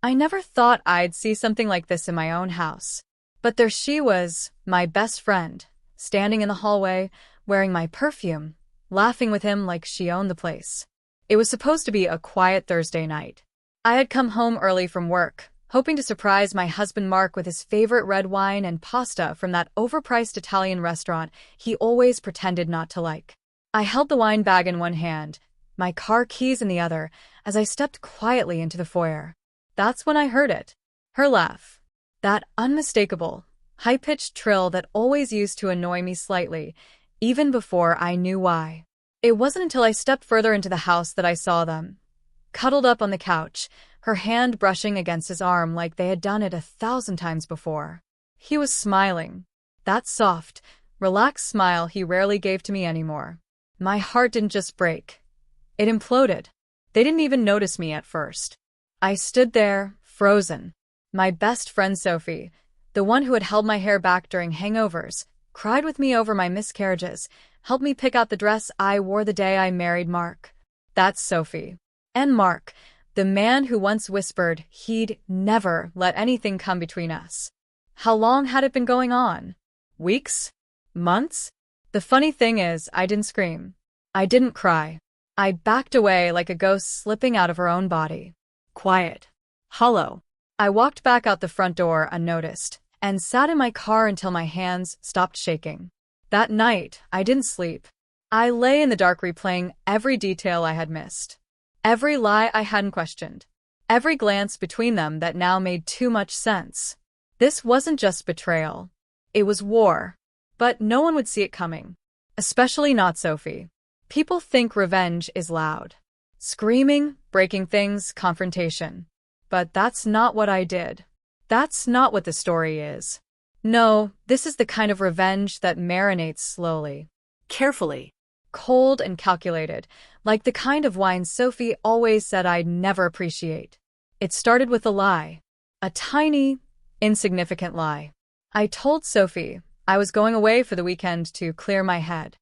I never thought I'd see something like this in my own house. But there she was, my best friend, standing in the hallway, wearing my perfume, laughing with him like she owned the place. It was supposed to be a quiet Thursday night. I had come home early from work, hoping to surprise my husband Mark with his favorite red wine and pasta from that overpriced Italian restaurant he always pretended not to like. I held the wine bag in one hand, my car keys in the other, as I stepped quietly into the foyer. That's when I heard it. Her laugh. That unmistakable, high-pitched trill that always used to annoy me slightly, even before I knew why. It wasn't until I stepped further into the house that I saw them. Cuddled up on the couch, her hand brushing against his arm like they had done it 1,000 times before. He was smiling. That soft, relaxed smile he rarely gave to me anymore. My heart didn't just break. It imploded. They didn't even notice me at first. I stood there, frozen. My best friend Sophie, the one who had held my hair back during hangovers, cried with me over my miscarriages, helped me pick out the dress I wore the day I married Mark. That's Sophie. And Mark, the man who once whispered he'd never let anything come between us. How long had it been going on? Weeks? Months? The funny thing is, I didn't scream. I didn't cry. I backed away like a ghost slipping out of her own body. Quiet. Hollow. I walked back out the front door unnoticed, and sat in my car until my hands stopped shaking. That night, I didn't sleep. I lay in the dark replaying every detail I had missed. Every lie I hadn't questioned. Every glance between them that now made too much sense. This wasn't just betrayal. It was war. But no one would see it coming. Especially not Sophie. People think revenge is loud. Screaming, breaking things, confrontation. But that's not what I did. That's not what the story is. No, this is the kind of revenge that marinates slowly. Carefully. Cold and calculated, like the kind of wine Sophie always said I'd never appreciate. It started with a lie. A tiny, insignificant lie. I told Sophie I was going away for the weekend to clear my head.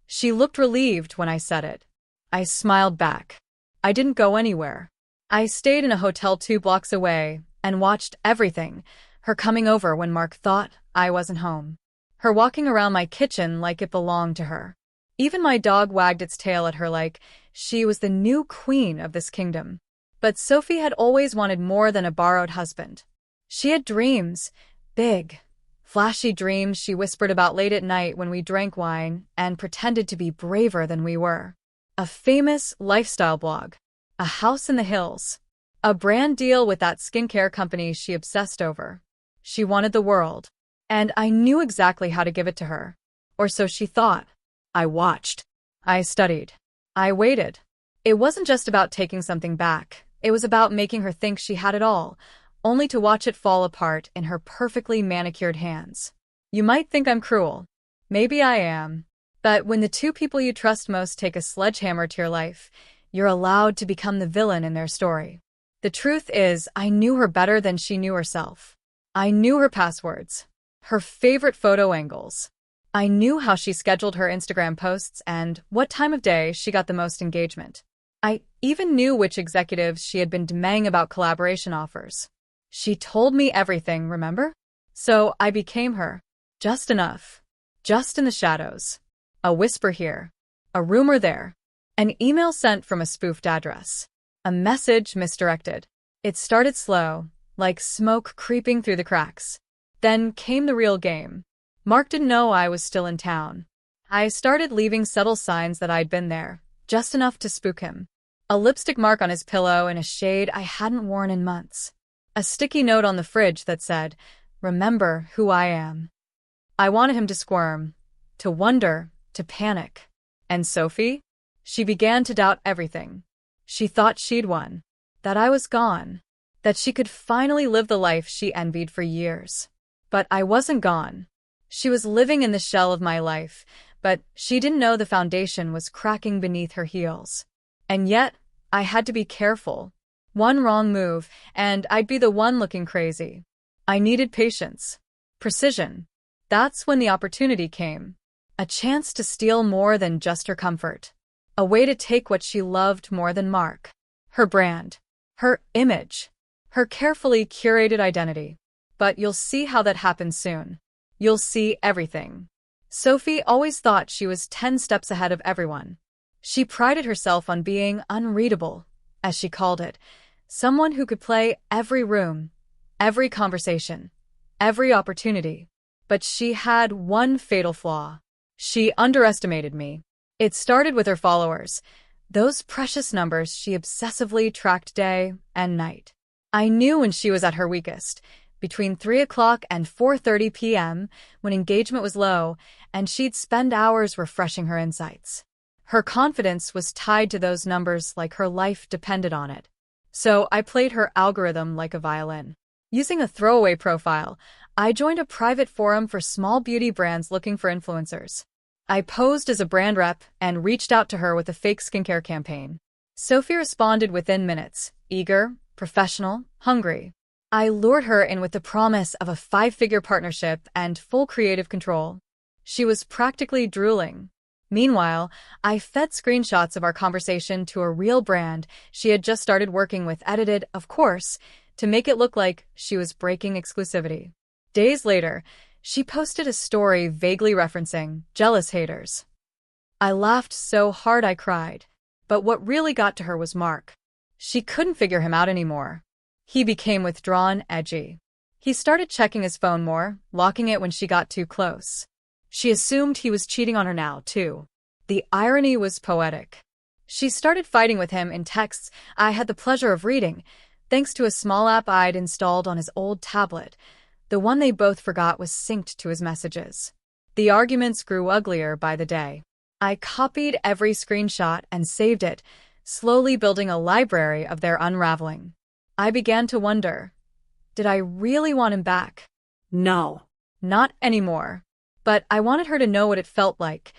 She looked relieved when I said it. I smiled back. I didn't go anywhere. I stayed in a hotel 2 blocks away and watched everything, her coming over when Mark thought I wasn't home, her walking around my kitchen like it belonged to her. Even my dog wagged its tail at her like she was the new queen of this kingdom. But Sophie had always wanted more than a borrowed husband. She had dreams, big, flashy dreams she whispered about late at night when we drank wine and pretended to be braver than we were. A famous lifestyle blog. A house in the hills. A brand deal with that skincare company she obsessed over. She wanted the world. And I knew exactly how to give it to her. Or so she thought. I watched. I studied. I waited. It wasn't just about taking something back. It was about making her think she had it all, only to watch it fall apart in her perfectly manicured hands. You might think I'm cruel. Maybe I am. But when the two people you trust most take a sledgehammer to your life, you're allowed to become the villain in their story. The truth is, I knew her better than she knew herself. I knew her passwords, her favorite photo angles. I knew how she scheduled her Instagram posts and what time of day she got the most engagement. I even knew which executives she had been demanding about collaboration offers. She told me everything, remember? So I became her. Just enough. Just in the shadows. A whisper here. A rumor there. An email sent from a spoofed address. A message misdirected. It started slow, like smoke creeping through the cracks. Then came the real game. Mark didn't know I was still in town. I started leaving subtle signs that I'd been there, just enough to spook him. A lipstick mark on his pillow in a shade I hadn't worn in months. A sticky note on the fridge that said, "Remember who I am." I wanted him to squirm, to wonder, to panic. And Sophie? She began to doubt everything. She thought she'd won, that I was gone, that she could finally live the life she envied for years. But I wasn't gone. She was living in the shell of my life, but she didn't know the foundation was cracking beneath her heels. And yet, I had to be careful. One wrong move, and I'd be the one looking crazy. I needed patience. Precision. That's when the opportunity came. A chance to steal more than just her comfort. A way to take what she loved more than Mark. Her brand. Her image. her carefully curated identity. But you'll see how that happens soon. You'll see everything. Sophie always thought she was 10 steps ahead of everyone. She prided herself on being unreadable, as she called it, someone who could play every room, every conversation, every opportunity. But she had one fatal flaw. She underestimated me. It started with her followers, those precious numbers she obsessively tracked day and night. I knew when she was at her weakest, between 3 o'clock and 4:30 p.m., when engagement was low, and she'd spend hours refreshing her insights. Her confidence was tied to those numbers like her life depended on it. So I played her algorithm like a violin. Using a throwaway profile, I joined a private forum for small beauty brands looking for influencers. I posed as a brand rep and reached out to her with a fake skincare campaign. Sophie responded within minutes, eager, professional, hungry. I lured her in with the promise of a 5-figure partnership and full creative control. She was practically drooling. Meanwhile, I fed screenshots of our conversation to a real brand she had just started working with, edited, of course, to make it look like she was breaking exclusivity. Days later, she posted a story vaguely referencing jealous haters. I laughed so hard I cried. But what really got to her was Mark. She couldn't figure him out anymore. He became withdrawn, edgy. He started checking his phone more, locking it when she got too close. She assumed he was cheating on her now, too. The irony was poetic. She started fighting with him in texts I had the pleasure of reading, thanks to a small app I'd installed on his old tablet. The one they both forgot was synced to his messages. The arguments grew uglier by the day. I copied every screenshot and saved it, slowly building a library of their unraveling. I began to wonder, did I really want him back? No. Not anymore. But I wanted her to know what it felt like,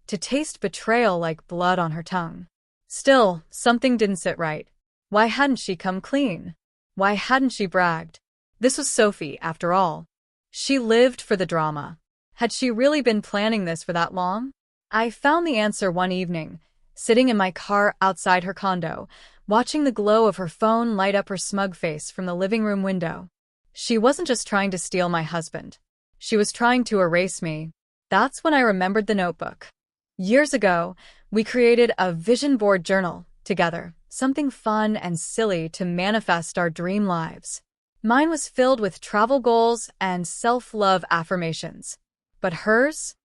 to taste betrayal like blood on her tongue. Still, something didn't sit right. Why hadn't she come clean? Why hadn't she bragged? This was Sophie, after all. She lived for the drama. Had she really been planning this for that long? I found the answer one evening, sitting in my car outside her condo, watching the glow of her phone light up her smug face from the living room window. She wasn't just trying to steal my husband. She was trying to erase me. That's when I remembered the notebook. Years ago, we created a vision board journal together, something fun and silly to manifest our dream lives. Mine was filled with travel goals and self-love affirmations. But hers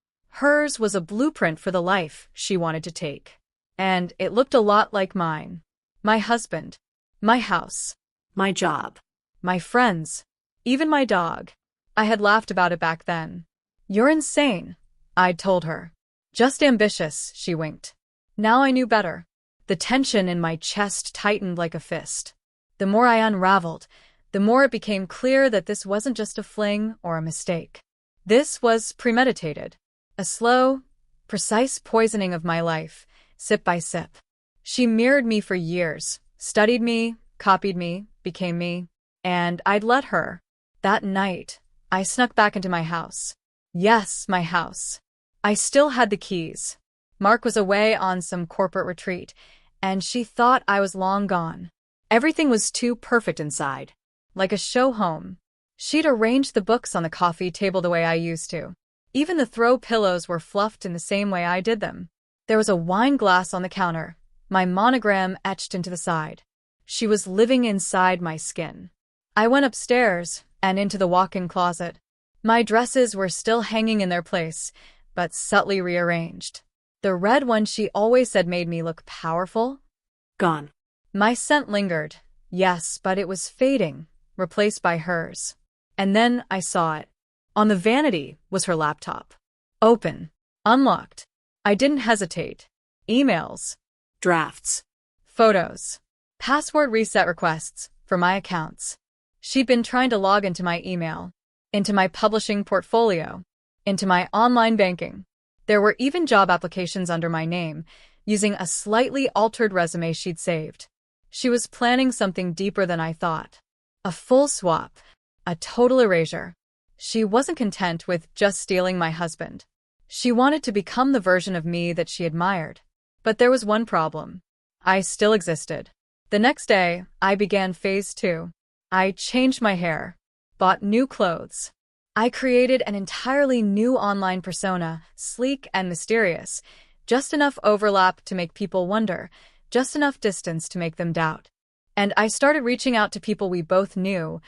was a blueprint for the life she wanted to take. And it looked a lot like mine. My husband, my house, My job. my friends, even my dog. I had laughed about it back then. You're insane, I'd told her. Just ambitious, she winked. Now I knew better. The tension in my chest tightened like a fist. The more I unraveled, the more it became clear that this wasn't just a fling or a mistake. This was premeditated. A slow, precise poisoning of my life, sip by sip. She mirrored me for years, studied me, copied me, became me, and I'd let her. That night, I snuck back into my house. Yes, my house. I still had the keys. Mark was away on some corporate retreat, and she thought I was long gone. Everything was too perfect inside, like a show home. She'd arranged the books on the coffee table the way I used to. Even the throw pillows were fluffed in the same way I did them. There was a wine glass on the counter, my monogram etched into the side. She was living inside my skin. I went upstairs and into the walk-in closet. My dresses were still hanging in their place, but subtly rearranged. The red one she always said made me look powerful. Gone. My scent lingered, yes, but it was fading, replaced by hers. And then I saw it. On the vanity was her laptop. Open. Unlocked. I didn't hesitate. Emails. Drafts. Photos. Password reset requests for my accounts. She'd been trying to log into my email, into my publishing portfolio, into my online banking. There were even job applications under my name, using a slightly altered resume she'd saved. She was planning something deeper than I thought. A full swap. A total erasure. She wasn't content with just stealing my husband. She wanted to become the version of me that she admired. But there was one problem. I still existed. The next day, I began phase 2. I changed my hair, bought new clothes. I created an entirely new online persona, sleek and mysterious, just enough overlap to make people wonder, just enough distance to make them doubt. And I started reaching out to people we both knew,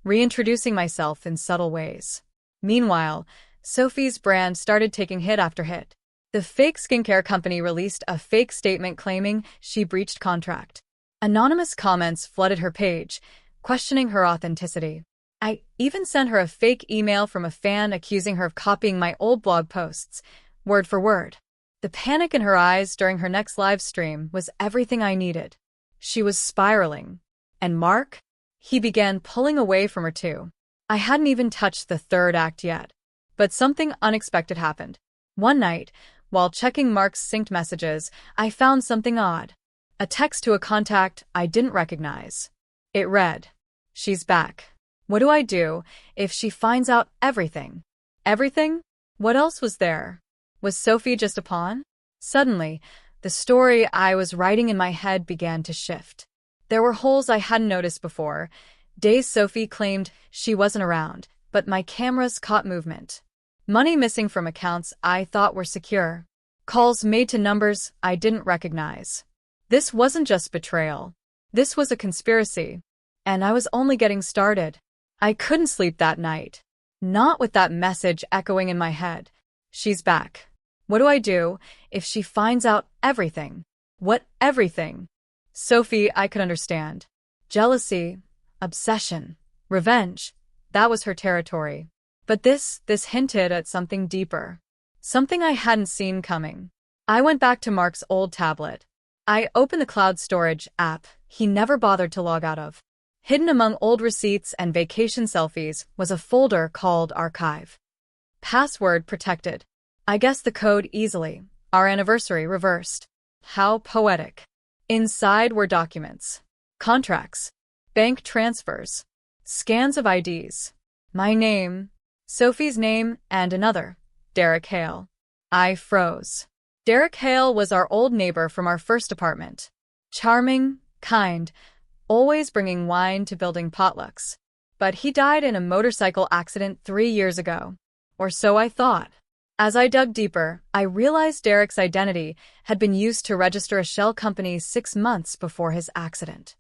reintroducing myself in subtle ways. Meanwhile, Sophie's brand started taking hit after hit. The fake skincare company released a fake statement claiming she breached contract. Anonymous comments flooded her page, questioning her authenticity. I even sent her a fake email from a fan accusing her of copying my old blog posts, word for word. The panic in her eyes during her next live stream was everything I needed. She was spiraling. And Mark? He began pulling away from her too. I hadn't even touched the third act yet. But something unexpected happened. One night, while checking Mark's synced messages, I found something odd. A text to a contact I didn't recognize. It read, "She's back. What do I do if she finds out everything?" Everything? What else was there? Was Sophie just a pawn? Suddenly, the story I was writing in my head began to shift. There were holes I hadn't noticed before. Days Sophie claimed she wasn't around, but my cameras caught movement. Money missing from accounts I thought were secure. Calls made to numbers I didn't recognize. This wasn't just betrayal. This was a conspiracy. And I was only getting started. I couldn't sleep that night. Not with that message echoing in my head. She's back. What do I do if she finds out everything? What everything? Sophie, I could understand. Jealousy, obsession, revenge. That was her territory. But this hinted at something deeper. Something I hadn't seen coming. I went back to Mark's old tablet. I opened the cloud storage app he never bothered to log out of. Hidden among old receipts and vacation selfies was a folder called Archive. Password protected. I guessed the code easily. Our anniversary reversed. How poetic. Inside were documents, contracts, bank transfers, scans of IDs. My name, Sophie's name, and another, Derek Hale. I froze. Derek Hale was our old neighbor from our first apartment. Charming, kind, always bringing wine to building potlucks. But he died in a motorcycle accident 3 years ago. Or so I thought. As I dug deeper, I realized Derek's identity had been used to register a shell company 6 months before his accident.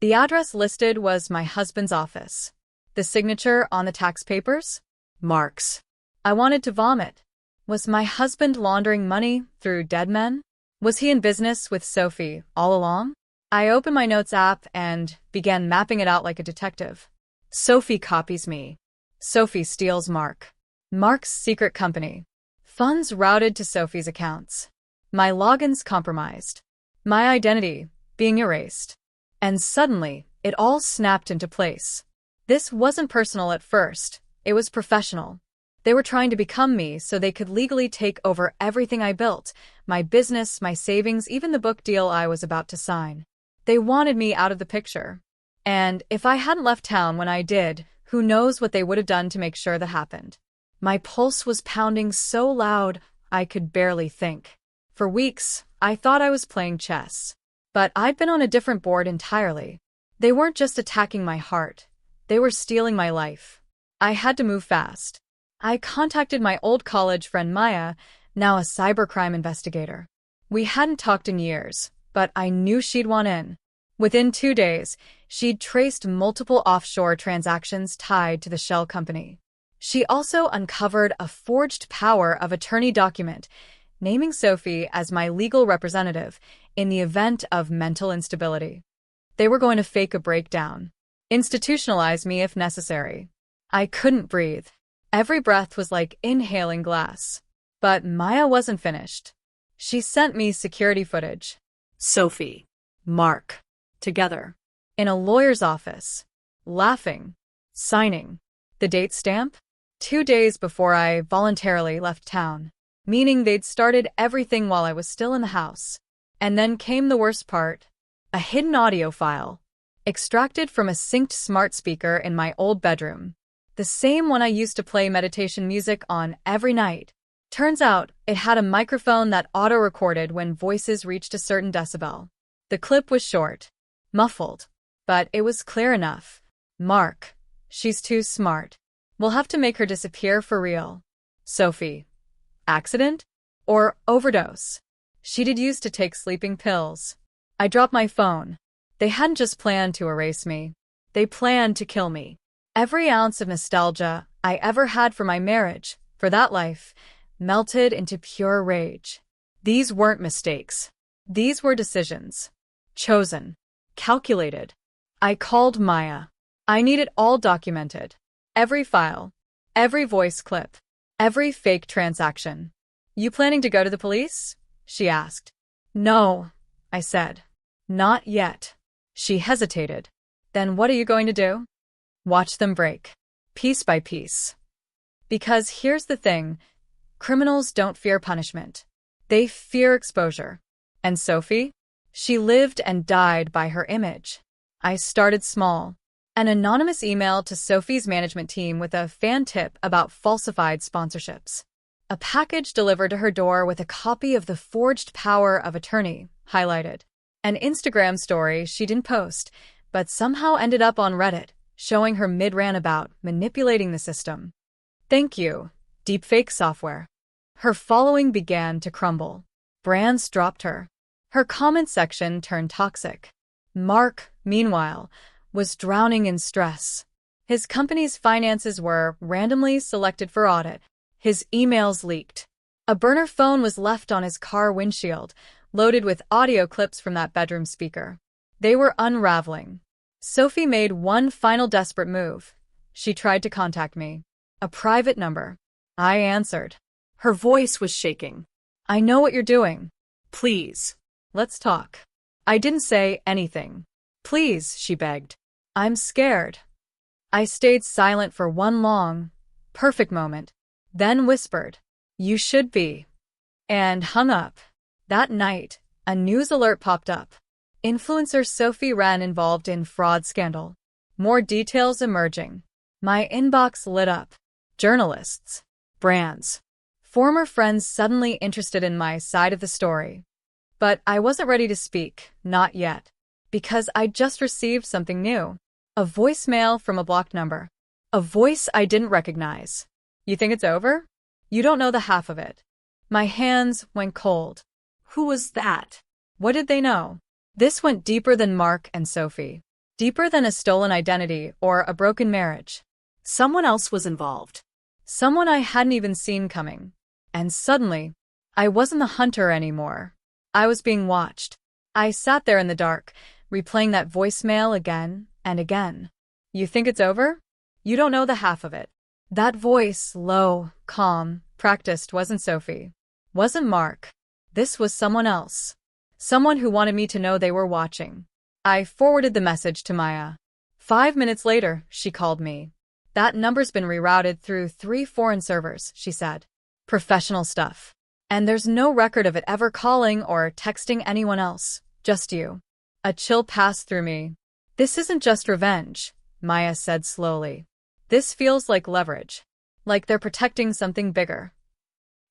The address listed was my husband's office. The signature on the tax papers? Mark's. I wanted to vomit. Was my husband laundering money through dead men? Was he in business with Sophie all along? I opened my notes app and began mapping it out like a detective. Sophie copies me. Sophie steals Mark. Mark's secret company. Funds routed to Sophie's accounts. My logins compromised. My identity being erased. And suddenly, it all snapped into place. This wasn't personal at first. It was professional. They were trying to become me so they could legally take over everything I built, my business, my savings, even the book deal I was about to sign. They wanted me out of the picture. And if I hadn't left town when I did, who knows what they would have done to make sure that happened. My pulse was pounding so loud I could barely think. For weeks, I thought I was playing chess. But I'd been on a different board entirely. They weren't just attacking my heart. They were stealing my life. I had to move fast. I contacted my old college friend Maya, now a cybercrime investigator. We hadn't talked in years, but I knew she'd want in. Within 2 days, she'd traced multiple offshore transactions tied to the shell company. She also uncovered a forged power of attorney document, naming Sophie as my legal representative in the event of mental instability. They were going to fake a breakdown, institutionalize me if necessary. I couldn't breathe. Every breath was like inhaling glass. But Maya wasn't finished. She sent me security footage. Sophie. Mark. Together. In a lawyer's office. Laughing. Signing. The date stamp? 2 days before I voluntarily left town. Meaning they'd started everything while I was still in the house. And then came the worst part. A hidden audio file. Extracted from a synced smart speaker in my old bedroom. The same one I used to play meditation music on every night. Turns out, it had a microphone that auto-recorded when voices reached a certain decibel. The clip was short, muffled, but it was clear enough. Mark. She's too smart. We'll have to make her disappear for real. Sophie. Accident? Or overdose? She did used to take sleeping pills. I dropped my phone. They hadn't just planned to erase me. They planned to kill me. Every ounce of nostalgia I ever had for my marriage, for that life, melted into pure rage. These weren't mistakes. These were decisions. Chosen. Calculated. I called Maya. I need it all documented. Every file. Every voice clip. Every fake transaction. You planning to go to the police? She asked. No, I said. Not yet. She hesitated. Then what are you going to do? Watch them break. Piece by piece. Because here's the thing. Criminals don't fear punishment. They fear exposure. And Sophie? She lived and died by her image. I started small. An anonymous email to Sophie's management team with a fan tip about falsified sponsorships. A package delivered to her door with a copy of the forged power of attorney, highlighted. An Instagram story she didn't post, but somehow ended up on Reddit, showing her mid-rant about manipulating the system. Thank you, deepfake software. Her following began to crumble. Brands dropped her. Her comment section turned toxic. Mark, meanwhile, was drowning in stress. His company's finances were randomly selected for audit. His emails leaked. A burner phone was left on his car windshield, loaded with audio clips from that bedroom speaker. They were unraveling. Sophie made one final desperate move. She tried to contact me. A private number. I answered. Her voice was shaking. I know what you're doing. Please. Let's talk. I didn't say anything. Please, she begged. I'm scared. I stayed silent for one long, perfect moment, then whispered, You should be. And hung up. That night, a news alert popped up. Influencer Sophie Wren involved in fraud scandal. More details emerging. My inbox lit up. Journalists. Brands. Former friends suddenly interested in my side of the story. But I wasn't ready to speak, not yet. Because I'd just received something new. A voicemail from a blocked number. A voice I didn't recognize. You think it's over? You don't know the half of it. My hands went cold. Who was that? What did they know? This went deeper than Mark and Sophie. Deeper than a stolen identity or a broken marriage. Someone else was involved. Someone I hadn't even seen coming. And suddenly, I wasn't the hunter anymore. I was being watched. I sat there in the dark, replaying that voicemail again and again. You think it's over? You don't know the half of it. That voice, low, calm, practiced, wasn't Sophie. Wasn't Mark. This was someone else. Someone who wanted me to know they were watching. I forwarded the message to Maya. 5 minutes later, she called me. That number's been rerouted through 3 foreign servers, she said. Professional stuff. And there's no record of it ever calling or texting anyone else, just you. A chill passed through me. This isn't just revenge, Maya said slowly. This feels like leverage. Like they're protecting something bigger.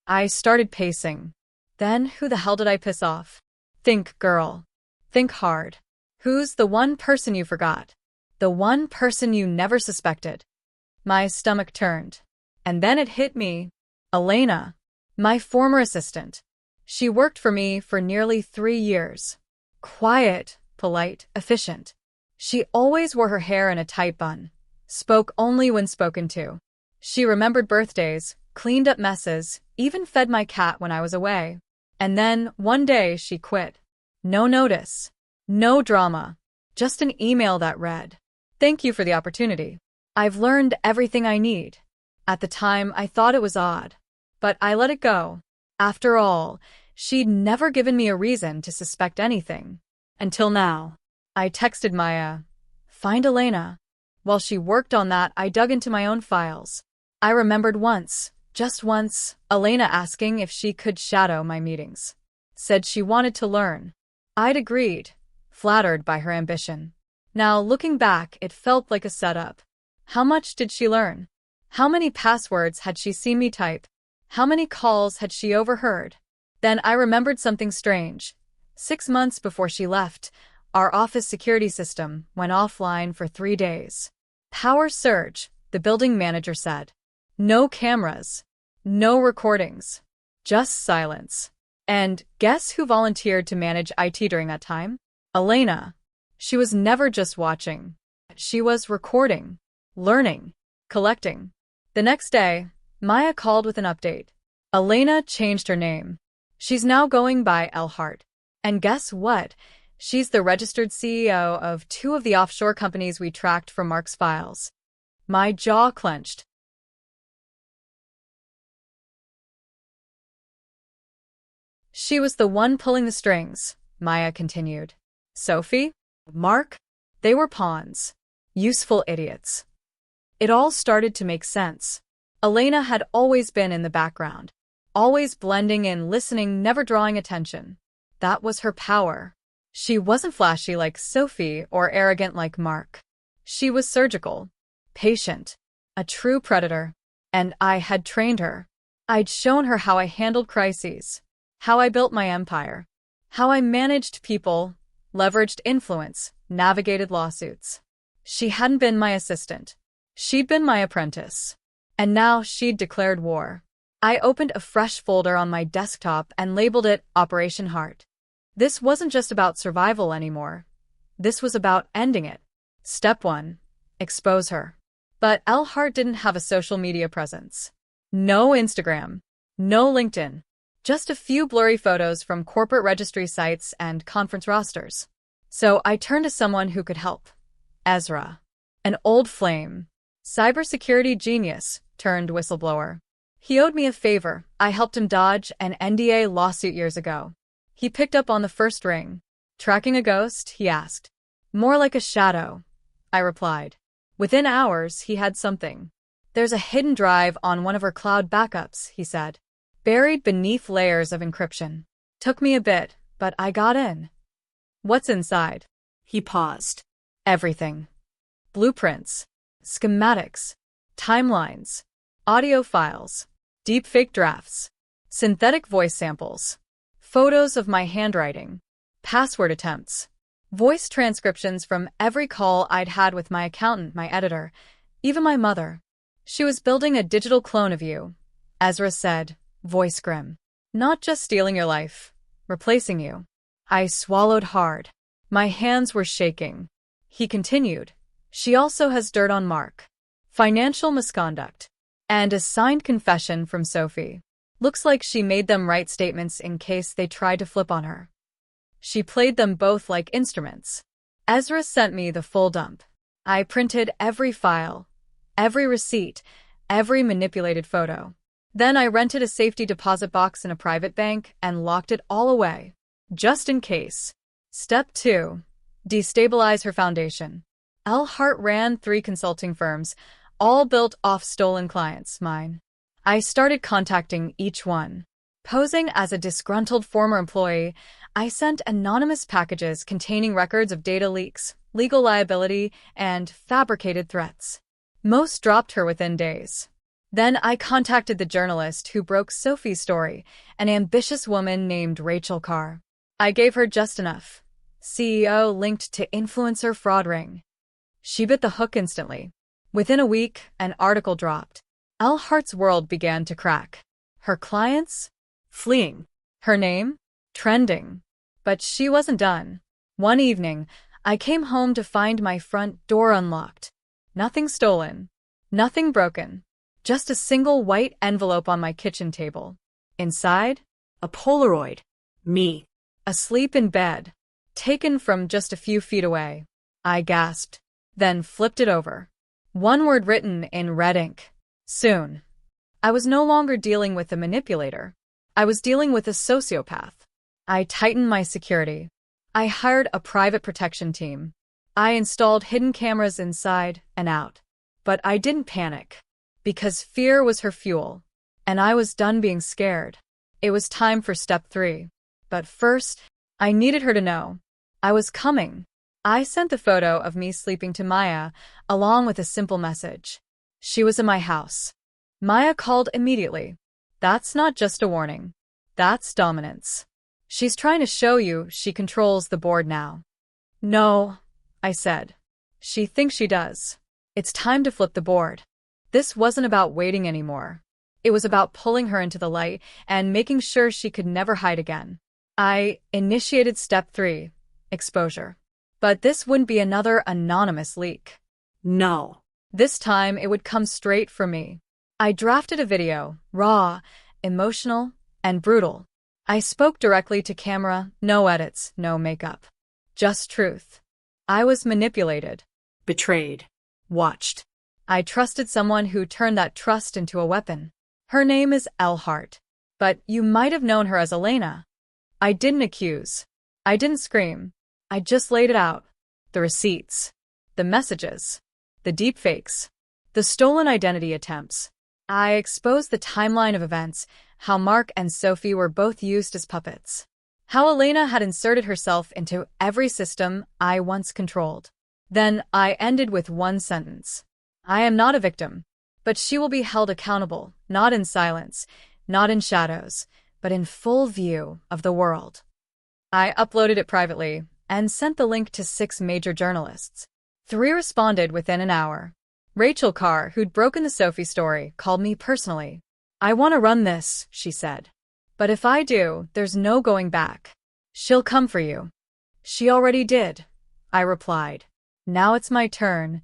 I started pacing. Then who the hell did I piss off? Think, girl. Think hard. Who's the one person you forgot? The one person you never suspected? My stomach turned. And then it hit me. Elena. My former assistant. She worked for me for nearly 3 years. Quiet, polite, efficient. She always wore her hair in a tight bun. Spoke only when spoken to. She remembered birthdays, cleaned up messes, even fed my cat when I was away. And then, one day, she quit. No notice. No drama. Just an email that read, Thank you for the opportunity. I've learned everything I need. At the time, I thought it was odd. But I let it go. After all, she'd never given me a reason to suspect anything. Until now. I texted Maya, Find Elena. While she worked on that, I dug into my own files. I remembered once, just once, Elena asking if she could shadow my meetings. Said she wanted to learn. I'd agreed, flattered by her ambition. Now, looking back, it felt like a setup. How much did she learn? How many passwords had she seen me type? How many calls had she overheard? Then I remembered something strange. 6 months before she left, our office security system went offline for 3 days. Power surge, the building manager said. No cameras. No recordings. Just silence. And guess who volunteered to manage IT during that time? Elena. She was never just watching. She was recording, learning, collecting. The next day, Maya called with an update. Elena changed her name. She's now going by Elhart. And guess what? She's the registered CEO of 2 of the offshore companies we tracked from Mark's files. My jaw clenched. She was the one pulling the strings, Maya continued. Sophie? Mark? They were pawns. Useful idiots. It all started to make sense. Elena had always been in the background. Always blending in, listening, never drawing attention. That was her power. She wasn't flashy like Sophie or arrogant like Mark. She was surgical, patient, a true predator. And I had trained her. I'd shown her how I handled crises, how I built my empire, how I managed people, leveraged influence, navigated lawsuits. She hadn't been my assistant. She'd been my apprentice. And now she'd declared war. I opened a fresh folder on my desktop and labeled it Operation Heart. This wasn't just about survival anymore. This was about ending it. Step 1. Expose her. But Elhart didn't have a social media presence. No Instagram. No LinkedIn. Just a few blurry photos from corporate registry sites and conference rosters. So I turned to someone who could help. Ezra. An old flame. Cybersecurity genius turned whistleblower. He owed me a favor. I helped him dodge an NDA lawsuit years ago. He picked up on the first ring. Tracking a ghost? He asked. More like a shadow, I replied. Within hours, he had something. There's a hidden drive on one of her cloud backups, he said. Buried beneath layers of encryption. Took me a bit, but I got in. What's inside? He paused. Everything. Blueprints, schematics, timelines, audio files, deepfake drafts, synthetic voice samples, photos of my handwriting, password attempts, voice transcriptions from every call I'd had with my accountant, my editor, even my mother. She was building a digital clone of you, Ezra said, voice grim. Not just stealing your life, replacing you. I swallowed hard. My hands were shaking. He continued. She also has dirt on Mark. Financial misconduct. And a signed confession from Sophie. Looks like she made them write statements in case they tried to flip on her. She played them both like instruments. Ezra sent me the full dump. I printed every file, every receipt, every manipulated photo. Then I rented a safety deposit box in a private bank and locked it all away. Just in case. Step 2. Destabilize her foundation. Elhart ran 3 consulting firms, all built off stolen clients, mine. I started contacting each one. Posing as a disgruntled former employee, I sent anonymous packages containing records of data leaks, legal liability, and fabricated threats. Most dropped her within days. Then I contacted the journalist who broke Sophie's story, an ambitious woman named Rachel Carr. I gave her just enough. CEO linked to influencer fraud ring. She bit the hook instantly. Within a week, an article dropped. Elhart's world began to crack. Her clients? Fleeing. Her name? Trending. But she wasn't done. One evening, I came home to find my front door unlocked. Nothing stolen. Nothing broken. Just a single white envelope on my kitchen table. Inside? A Polaroid. Me. Asleep in bed. Taken from just a few feet away. I gasped. Then flipped it over. One word written in red ink. Soon. I was no longer dealing with a manipulator. I was dealing with a sociopath. I tightened my security. I hired a private protection team. I installed hidden cameras inside and out. But I didn't panic. Because fear was her fuel. And I was done being scared. It was time for step 3. But first, I needed her to know. I was coming. I sent the photo of me sleeping to Maya, along with a simple message. She was in my house. Maya called immediately. That's not just a warning. That's dominance. She's trying to show you she controls the board now. No, I said. She thinks she does. It's time to flip the board. This wasn't about waiting anymore. It was about pulling her into the light and making sure she could never hide again. I initiated step 3, exposure. But this wouldn't be another anonymous leak. No. This time it would come straight from me. I drafted a video, raw, emotional, and brutal. I spoke directly to camera, no edits, no makeup. Just truth. I was manipulated. Betrayed. Watched. I trusted someone who turned that trust into a weapon. Her name is Elhart, but you might have known her as Elena. I didn't accuse. I didn't scream. I just laid it out. The receipts. The messages. The deepfakes. The stolen identity attempts. I exposed the timeline of events, how Mark and Sophie were both used as puppets. How Elena had inserted herself into every system I once controlled. Then I ended with one sentence. I am not a victim, but she will be held accountable, not in silence, not in shadows, but in full view of the world. I uploaded it privately and sent the link to 6 major journalists. 3 responded within an hour. Rachel Carr, who'd broken the Sophie story, called me personally. I want to run this, she said. But if I do, there's no going back. She'll come for you. She already did, I replied. Now it's my turn.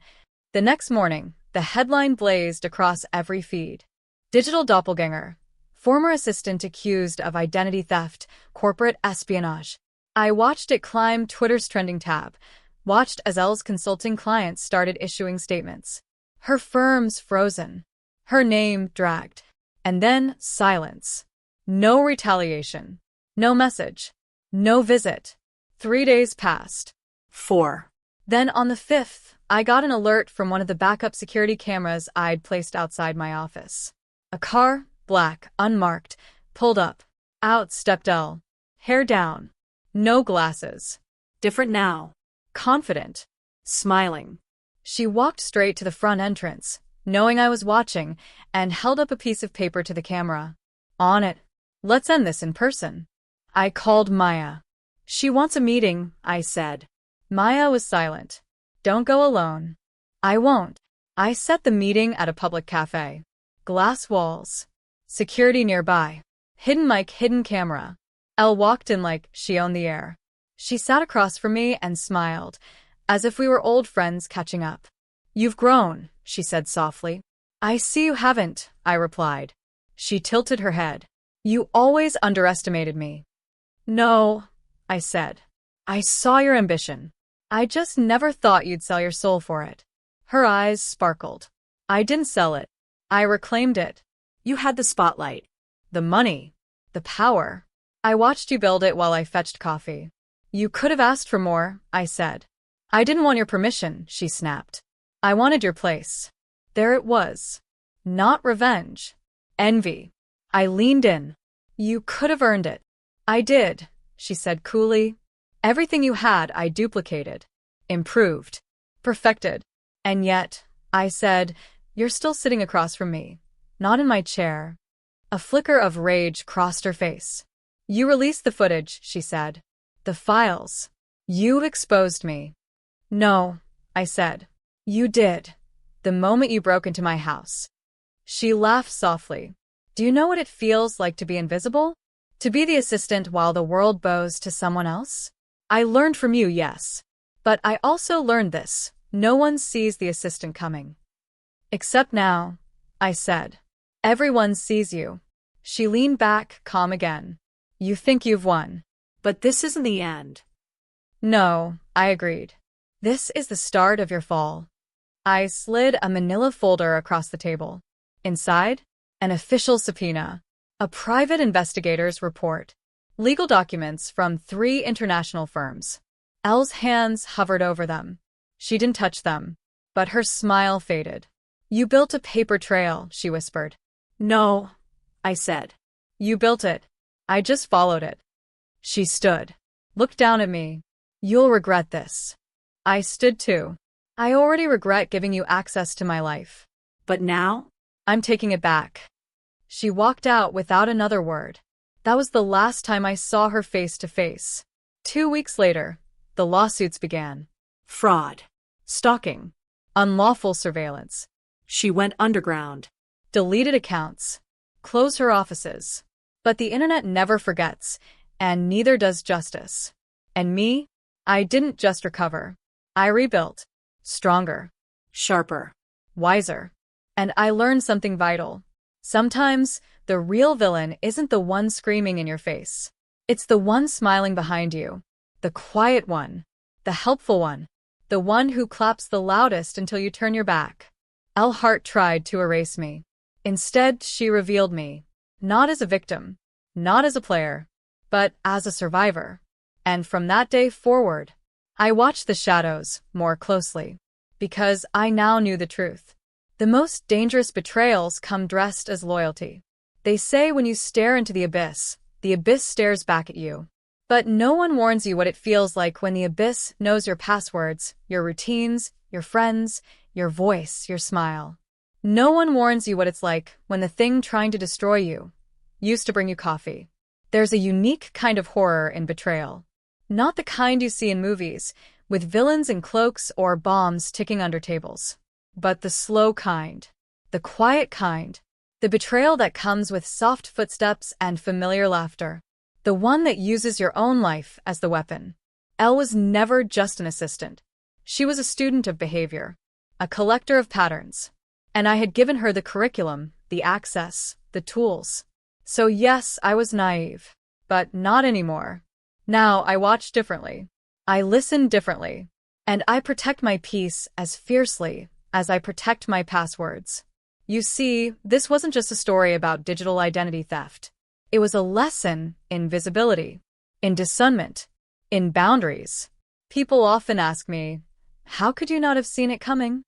The next morning, the headline blazed across every feed. Digital doppelganger. Former assistant accused of identity theft, corporate espionage. I watched it climb Twitter's trending tab, watched as Elle's consulting clients started issuing statements. Her firm's frozen. Her name dragged. And then silence. No retaliation. No message. No visit. 3 days passed. 4. Then on the 5th, I got an alert from one of the backup security cameras I'd placed outside my office. A car, black, unmarked, pulled up. Out stepped Elle. Hair down. No glasses. Different now. Confident. Smiling. She walked straight to the front entrance, knowing I was watching, and held up a piece of paper to the camera. On it. Let's end this in person. I called Maya. She wants a meeting, I said. Maya was silent. Don't go alone. I won't. I set the meeting at a public cafe. Glass walls. Security nearby. Hidden mic, hidden camera. Elle walked in like she owned the air. She sat across from me and smiled, as if we were old friends catching up. You've grown, she said softly. I see you haven't, I replied. She tilted her head. You always underestimated me. No, I said. I saw your ambition. I just never thought you'd sell your soul for it. Her eyes sparkled. I didn't sell it. I reclaimed it. You had the spotlight. The money. The power. I watched you build it while I fetched coffee. You could have asked for more, I said. I didn't want your permission, she snapped. I wanted your place. There it was. Not revenge. Envy. I leaned in. You could have earned it. I did, she said coolly. Everything you had I duplicated. Improved. Perfected. And yet, I said, you're still sitting across from me. Not in my chair. A flicker of rage crossed her face. You released the footage, she said. The files. You exposed me. No, I said. You did. The moment you broke into my house. She laughed softly. Do you know what it feels like to be invisible? To be the assistant while the world bows to someone else? I learned from you, yes. But I also learned this. No one sees the assistant coming. Except now, I said. Everyone sees you. She leaned back, calm again. You think you've won. But this isn't the end. No, I agreed. This is the start of your fall. I slid a manila folder across the table. Inside, an official subpoena. A private investigator's report. Legal documents from 3 international firms. Elle's hands hovered over them. She didn't touch them, but her smile faded. You built a paper trail, she whispered. No, I said. You built it. I just followed it. She stood. Looked down at me. You'll regret this. I stood too. I already regret giving you access to my life. But now? I'm taking it back. She walked out without another word. That was the last time I saw her face to face. 2 weeks later, the lawsuits began. Fraud. Stalking. unlawful surveillance, She went underground. deleted accounts, closed her offices. But the internet never forgets, and neither does justice. And me? I didn't just recover. I rebuilt. Stronger, Sharper. wiser. And I learned something vital. Sometimes, the real villain isn't the one screaming in your face. It's the one smiling behind you. The quiet one. The helpful one. The one who claps the loudest until you turn your back. Elle Hart tried to erase me. Instead, she revealed me. Not as a victim. Not as a player. But as a survivor. And from that day forward, I watched the shadows more closely. Because I now knew the truth. The most dangerous betrayals come dressed as loyalty. They say when you stare into the abyss stares back at you. But no one warns you what it feels like when the abyss knows your passwords, your routines, your friends, your voice, your smile. No one warns you what it's like when the thing trying to destroy you used to bring you coffee. There's a unique kind of horror in betrayal. Not the kind you see in movies, with villains in cloaks or bombs ticking under tables. But the slow kind. The quiet kind. The betrayal that comes with soft footsteps and familiar laughter. The one that uses your own life as the weapon. Elle was never just an assistant. She was a student of behavior. A collector of patterns. And I had given her the curriculum, the access, the tools. So yes, I was naive. But not anymore. Now I watch differently. I listen differently. And I protect my peace as fiercely as I protect my passwords. You see, this wasn't just a story about digital identity theft. It was a lesson in visibility, in discernment, in boundaries. People often ask me, how could you not have seen it coming?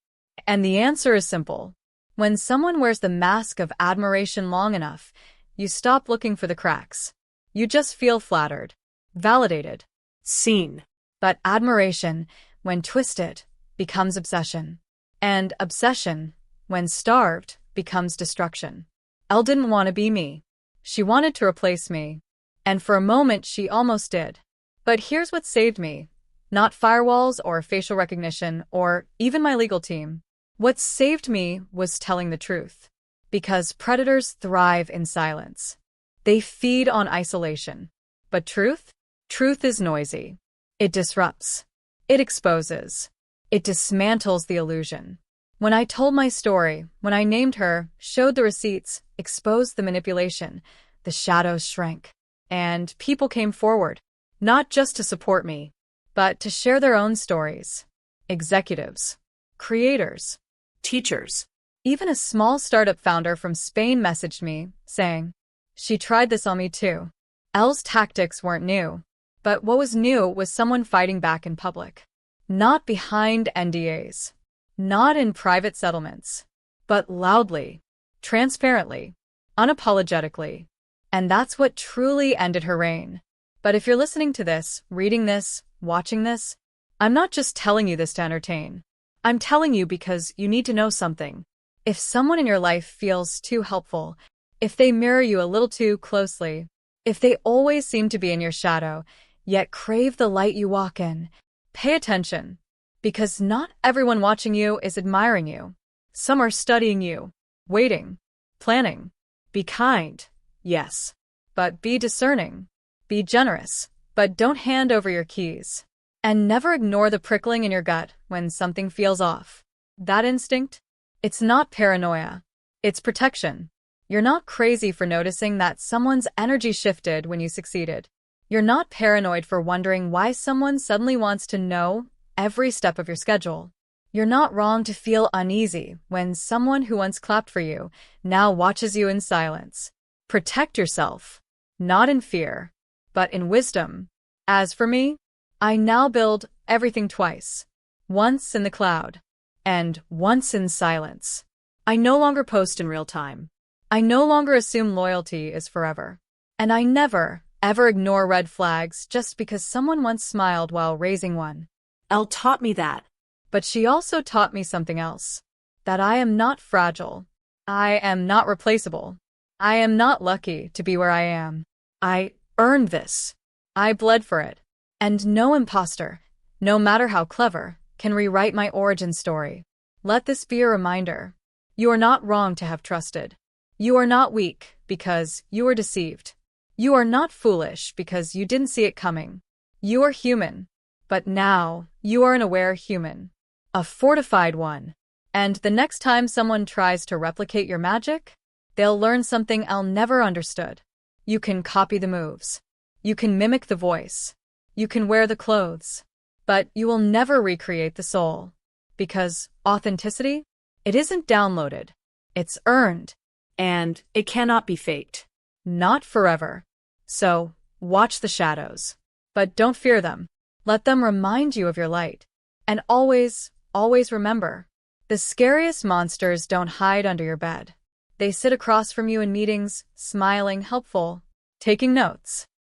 And the answer is simple. When someone wears the mask of admiration long enough, you stop looking for the cracks. You just feel flattered, validated, Seen. but admiration, when twisted, becomes obsession. And obsession, when starved, becomes destruction. Elle didn't want to be me. She wanted to replace me. And for a moment, she almost did. But here's what saved me. Not firewalls or facial recognition or even my legal team. What saved me was telling the truth. Because predators thrive in silence. They feed on isolation. But truth? Truth is noisy. It disrupts. It exposes. It dismantles the illusion. When I told my story, when I named her, showed the receipts, exposed the manipulation, the shadows shrank. And people came forward, not just to support me, but to share their own stories. Executives, creators, Teachers. even a small startup founder from Spain messaged me, saying, she tried this on me too. Elle's tactics weren't new. But what was new was someone fighting back in public. Not behind NDAs. Not in private settlements. But loudly. Transparently. Unapologetically. And that's what truly ended her reign. But if you're listening to this, reading this, watching this, I'm not just telling you this to entertain. I'm telling you because you need to know something. If someone in your life feels too helpful, if they mirror you a little too closely, if they always seem to be in your shadow, yet crave the light you walk in, pay attention. Because not everyone watching you is admiring you. Some are studying you, waiting, planning. Be kind, yes. But be discerning. Be generous, but don't hand over your keys. And never ignore the prickling in your gut when something feels off. That instinct? It's not paranoia. It's protection. You're not crazy for noticing that someone's energy shifted when you succeeded. You're not paranoid for wondering why someone suddenly wants to know every step of your schedule. You're not wrong to feel uneasy when someone who once clapped for you now watches you in silence. Protect yourself, not in fear, but in wisdom. As for me, I now build everything twice. Once in the cloud, and once in silence. I no longer post in real time. I no longer assume loyalty is forever. And I never, ever ignore red flags just because someone once smiled while raising one. Elle taught me that. But she also taught me something else. That I am not fragile. I am not replaceable. I am not lucky to be where I am. I earned this. I bled for it. And no imposter, no matter how clever, can rewrite my origin story. Let this be a reminder. You are not wrong to have trusted. You are not weak because you were deceived. You are not foolish because you didn't see it coming. You are human. But now, you are an aware human. A fortified one. And the next time someone tries to replicate your magic, they'll learn something I'll never understood. You can copy the moves. You can mimic the voice. You can wear the clothes. But you will never recreate the soul. Because authenticity? It isn't downloaded. It's earned. And it cannot be faked. Not forever. So, watch the shadows. But don't fear them. Let them remind you of your light. And always, always remember, the scariest monsters don't hide under your bed. They sit across from you in meetings, smiling, helpful, taking notes.